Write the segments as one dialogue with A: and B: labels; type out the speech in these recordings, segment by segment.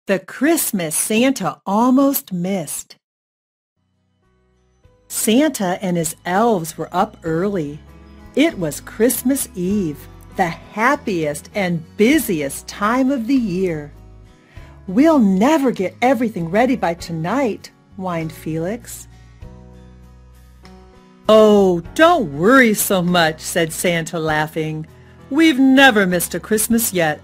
A: The Christmas Santa almost missed. Santa and his elves were up early. It was Christmas Eve, the happiest and busiest time of the year. "We'll never get everything ready by tonight," whined Felix. "Oh, don't worry so much," said Santa, laughing. "We've never missed a Christmas yet."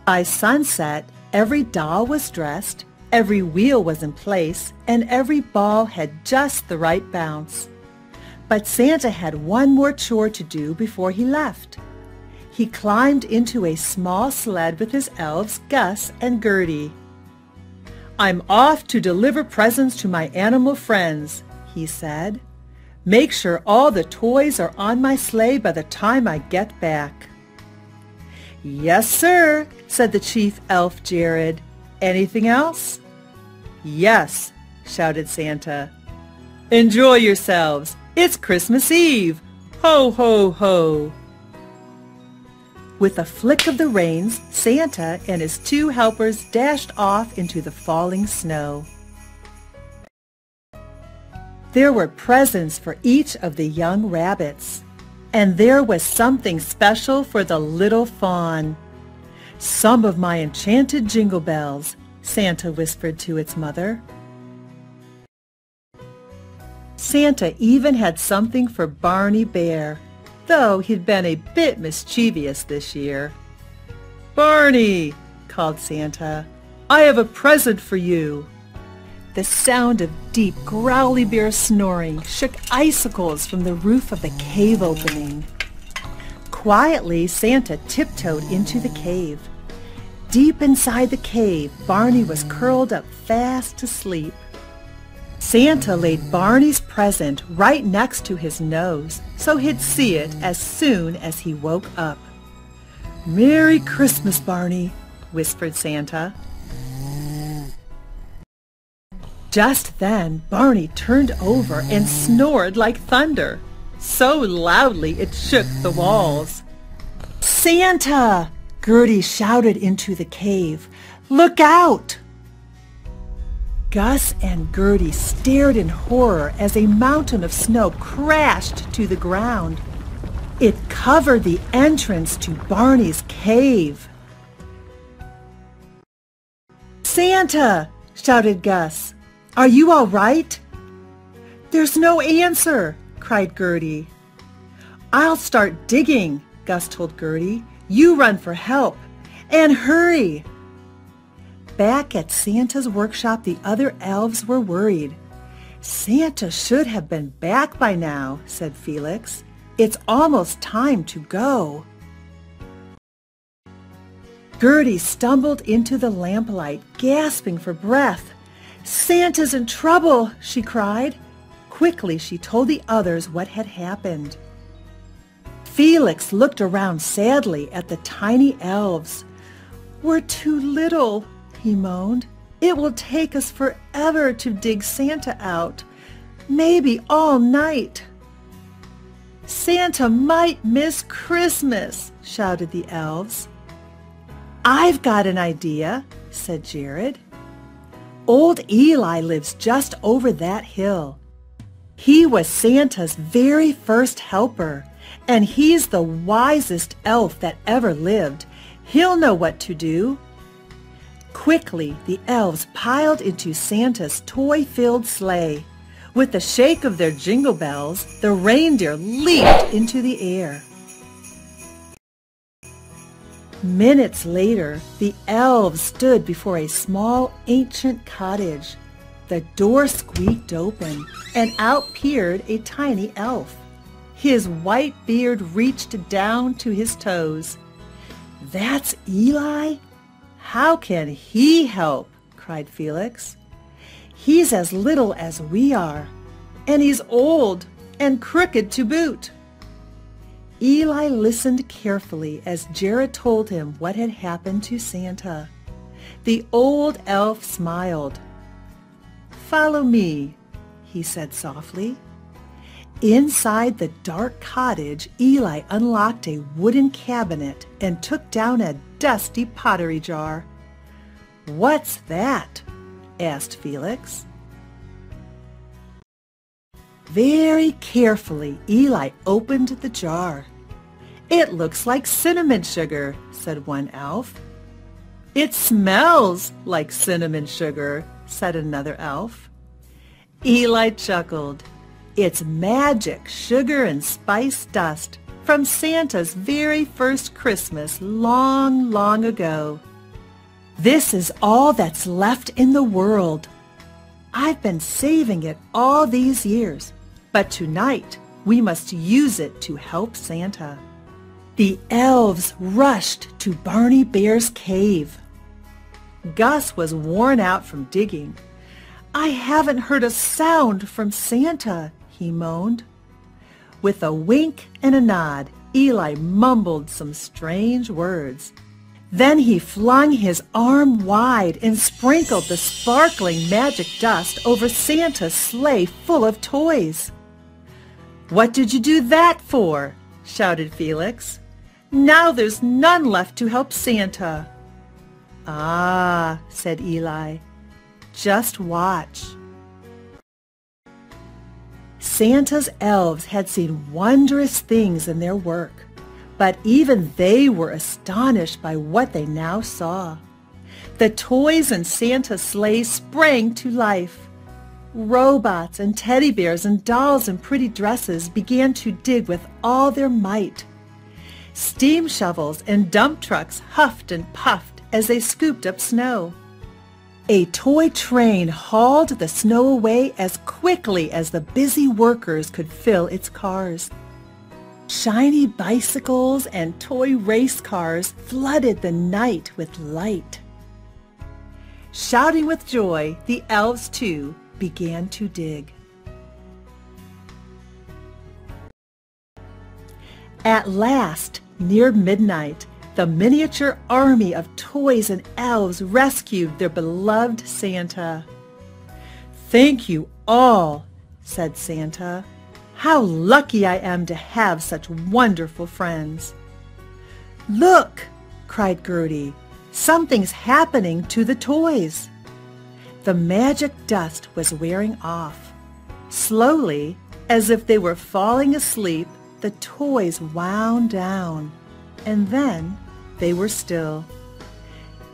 A: By sunset, every doll was dressed, every wheel was in place, and every ball had just the right bounce. But Santa had one more chore to do before he left. He climbed into a small sled with his elves, Gus and Gertie. "I'm off to deliver presents to my animal friends," he said. "Make sure all the toys are on my sleigh by the time I get back." "Yes, sir," said the chief elf, Jared. "Anything else?" "Yes," shouted Santa. "Enjoy yourselves. It's Christmas Eve. Ho, ho, ho." With a flick of the reins, Santa and his two helpers dashed off into the falling snow. There were presents for each of the young rabbits, and there was something special for the little fawn. "Some of my enchanted jingle bells," Santa whispered to its mother. Santa even had something for Barney Bear, though he'd been a bit mischievous this year. "Barney," called Santa, "I have a present for you." The sound of deep, growly bear snoring shook icicles from the roof of the cave opening. Quietly, Santa tiptoed into the cave. Deep inside the cave, Barney was curled up fast to sleep. Santa laid Barney's present right next to his nose, so he'd see it as soon as he woke up. "Merry Christmas, Barney," whispered Santa. Just then, Barney turned over and snored like thunder, so loudly it shook the walls. "Santa!" Gertie shouted into the cave. "Look out!" Gus and Gertie stared in horror as a mountain of snow crashed to the ground. It covered the entrance to Barney's cave. "Santa!" shouted Gus. "Are you all right?" "There's no answer," cried Gertie. "I'll start digging," Gus told Gertie. "You run for help. And hurry!" Back at Santa's workshop, the other elves were worried. "Santa should have been back by now," said Felix. "It's almost time to go." Gertie stumbled into the lamplight, gasping for breath. "Santa's in trouble," she cried. Quickly, she told the others what had happened. Felix looked around sadly at the tiny elves. "We're too little," he moaned. "It will take us forever to dig Santa out, maybe all night." "Santa might miss Christmas," shouted the elves. "I've got an idea," said Jared. "Old Eli lives just over that hill. He was Santa's very first helper, and he's the wisest elf that ever lived. He'll know what to do." Quickly, the elves piled into Santa's toy-filled sleigh. With the shake of their jingle bells, the reindeer leaped into the air. Minutes later, the elves stood before a small, ancient cottage. The door squeaked open, and out peered a tiny elf. His white beard reached down to his toes. "That's Eli? How can he help?" cried Felix. "He's as little as we are, and he's old and crooked to boot." Eli listened carefully as Jared told him what had happened to Santa. The old elf smiled. "Follow me," he said softly. Inside the dark cottage, Eli unlocked a wooden cabinet and took down a dusty pottery jar. "What's that?" asked Felix. Very carefully, Eli opened the jar. "It looks like cinnamon sugar," said one elf. "It smells like cinnamon sugar," said another elf. Eli chuckled. "It's magic sugar and spice dust from Santa's very first Christmas long, long ago. This is all that's left in the world. I've been saving it all these years, but tonight we must use it to help Santa." The elves rushed to Barney Bear's cave. Gus was worn out from digging. "I haven't heard a sound from Santa," he moaned. With a wink and a nod, Eli mumbled some strange words. Then he flung his arm wide and sprinkled the sparkling magic dust over Santa's sleigh full of toys. "What did you do that for?" shouted Felix. "Now there's none left to help Santa." "Ah," said Eli, "just watch." Santa's elves had seen wondrous things in their work, but even they were astonished by what they now saw. The toys in Santa's sleigh sprang to life. Robots and teddy bears and dolls in pretty dresses began to dig with all their might. Steam shovels and dump trucks huffed and puffed as they scooped up snow. A toy train hauled the snow away as quickly as the busy workers could fill its cars. Shiny bicycles and toy race cars flooded the night with light. Shouting with joy, the elves too began to dig. At last, near midnight, the miniature army of toys and elves rescued their beloved Santa. "Thank you all," said Santa. "How lucky I am to have such wonderful friends." "Look!" cried Gertie. "Something's happening to the toys." The magic dust was wearing off. Slowly, as if they were falling asleep, the toys wound down, and then they were still.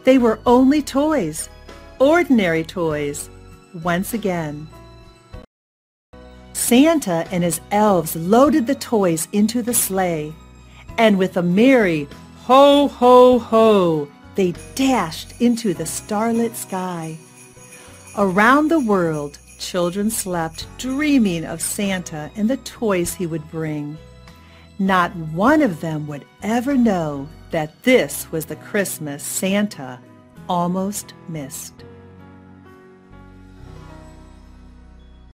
A: They were only toys, ordinary toys, once again. Santa and his elves loaded the toys into the sleigh, and with a merry "ho, ho, ho," they dashed into the starlit sky. Around the world, children slept, dreaming of Santa and the toys he would bring. Not one of them would ever know that this was the Christmas Santa almost missed.